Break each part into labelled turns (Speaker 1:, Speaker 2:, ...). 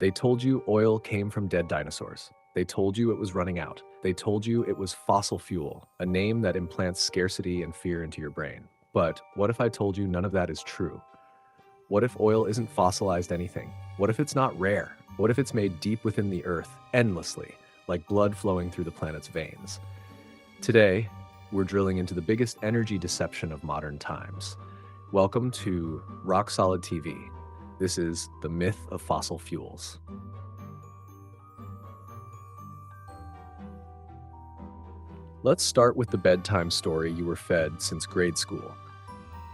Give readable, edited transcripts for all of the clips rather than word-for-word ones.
Speaker 1: They told you oil came from dead dinosaurs. They told you it was running out. They told you it was fossil fuel, a name that implants scarcity and fear into your brain. But what if I told you none of that is true? What if oil isn't fossilized anything? What if it's not rare? What if it's made deep within the earth, endlessly, like blood flowing through the planet's veins? Today, we're drilling into the biggest energy deception of modern times. Welcome to Rock Solid TV. This is the myth of fossil fuels. Let's start with the bedtime story you were fed since grade school.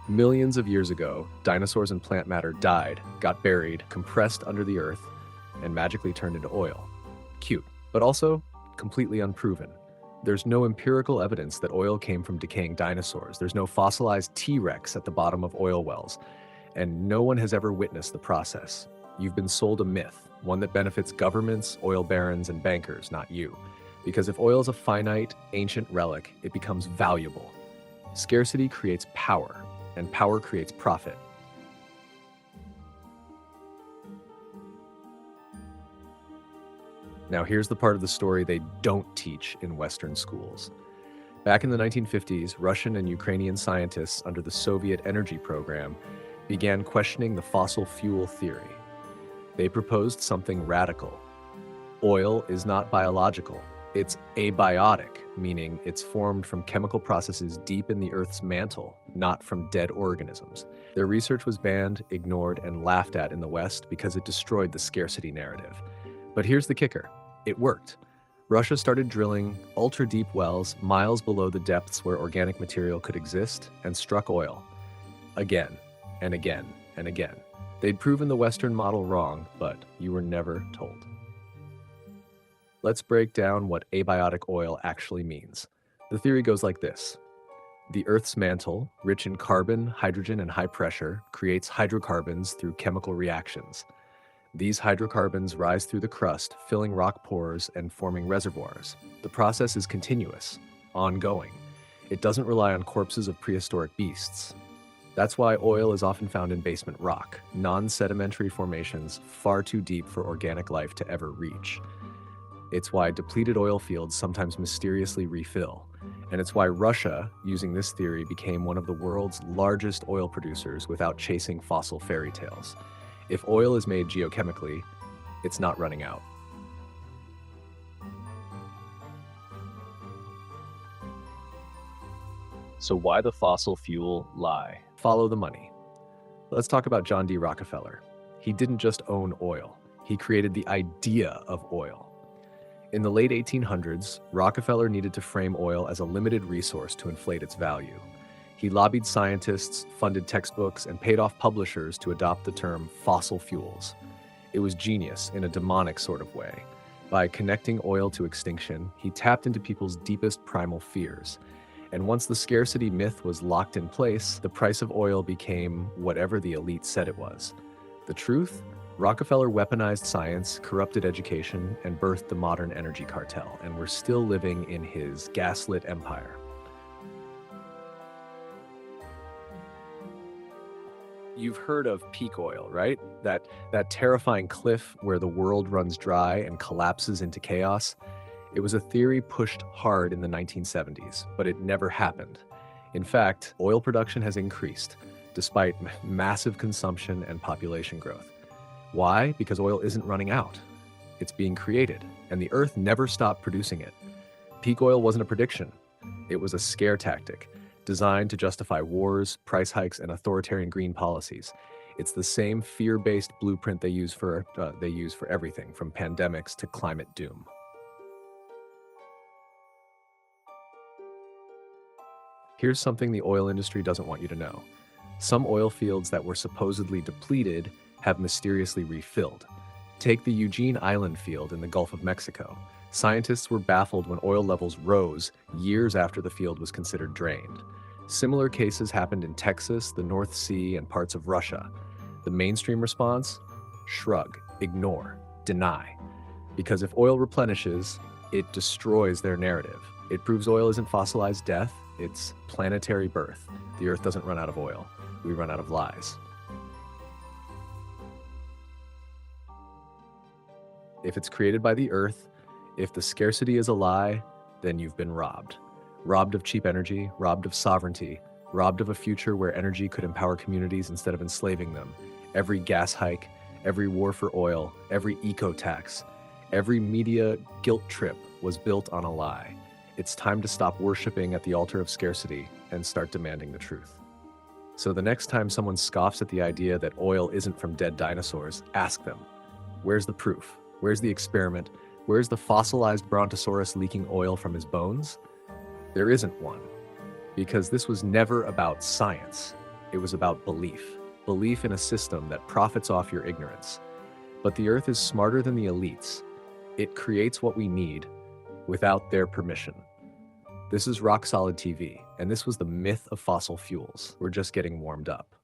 Speaker 1: Millions of years ago, dinosaurs and plant matter died, got buried, compressed under the earth, and magically turned into oil. Cute, but also completely unproven. There's no empirical evidence that oil came from decaying dinosaurs. There's no fossilized T-Rex at the bottom of oil wells, and no one has ever witnessed the process. You've been sold a myth, one that benefits governments, oil barons, and bankers, not you. Because if oil is a finite, ancient relic, it becomes valuable. Scarcity creates power, and power creates profit. Now here's the part of the story they don't teach in Western schools. Back in the 1950s, Russian and Ukrainian scientists under the Soviet energy program began questioning the fossil fuel theory. They proposed something radical. Oil is not biological. It's abiotic, meaning it's formed from chemical processes deep in the Earth's mantle, not from dead organisms. Their research was banned, ignored, and laughed at in the West because it destroyed the scarcity narrative. But here's the kicker. It worked. Russia started drilling ultra-deep wells miles below the depths where organic material could exist and struck oil. Again, and again, and again. They'd proven the Western model wrong, but you were never told. Let's break down what abiotic oil actually means. The theory goes like this. The Earth's mantle, rich in carbon, hydrogen, and high pressure, creates hydrocarbons through chemical reactions. These hydrocarbons rise through the crust, filling rock pores and forming reservoirs. The process is continuous, ongoing. It doesn't rely on corpses of prehistoric beasts. That's why oil is often found in basement rock, non-sedimentary formations far too deep for organic life to ever reach. It's why depleted oil fields sometimes mysteriously refill. And it's why Russia, using this theory, became one of the world's largest oil producers without chasing fossil fairy tales. If oil is made geochemically, it's not running out. So why the fossil fuel lie? Follow the money. Let's talk about John D. Rockefeller. He didn't just own oil. He created the idea of oil. In the late 1800s, Rockefeller needed to frame oil as a limited resource to inflate its value. He lobbied scientists, funded textbooks, and paid off publishers to adopt the term fossil fuels. It was genius in a demonic sort of way. By connecting oil to extinction, he tapped into people's deepest primal fears. And once the scarcity myth was locked in place, the price of oil became whatever the elite said it was. The truth? Rockefeller weaponized science, corrupted education, and birthed the modern energy cartel, and we're still living in his gaslit empire. You've heard of peak oil, right? That terrifying cliff where the world runs dry and collapses into chaos. It was a theory pushed hard in the 1970s, but it never happened. In fact, oil production has increased, despite massive consumption and population growth. Why? Because oil isn't running out. It's being created, and the Earth never stopped producing it. Peak oil wasn't a prediction. It was a scare tactic, designed to justify wars, price hikes, and authoritarian green policies. It's the same fear-based blueprint they use for everything, from pandemics to climate doom. Here's something the oil industry doesn't want you to know. Some oil fields that were supposedly depleted have mysteriously refilled. Take the Eugene Island field in the Gulf of Mexico. Scientists were baffled when oil levels rose years after the field was considered drained. Similar cases happened in Texas, the North Sea, and parts of Russia. The mainstream response? Shrug, ignore, deny. Because if oil replenishes, it destroys their narrative. It proves oil isn't fossilized death, it's planetary birth. The Earth doesn't run out of oil. We run out of lies. If it's created by the earth, if the scarcity is a lie, then you've been robbed. Robbed of cheap energy, robbed of sovereignty, robbed of a future where energy could empower communities instead of enslaving them. Every gas hike, every war for oil, every eco-tax, every media guilt trip was built on a lie. It's time to stop worshiping at the altar of scarcity and start demanding the truth. So the next time someone scoffs at the idea that oil isn't from dead dinosaurs, ask them, where's the proof? Where's the experiment? Where's the fossilized brontosaurus leaking oil from his bones? There isn't one, because this was never about science. It was about belief. Belief in a system that profits off your ignorance. But the Earth is smarter than the elites. It creates what we need without their permission. This is Rock Solid TV, and this was the myth of fossil fuels. We're just getting warmed up.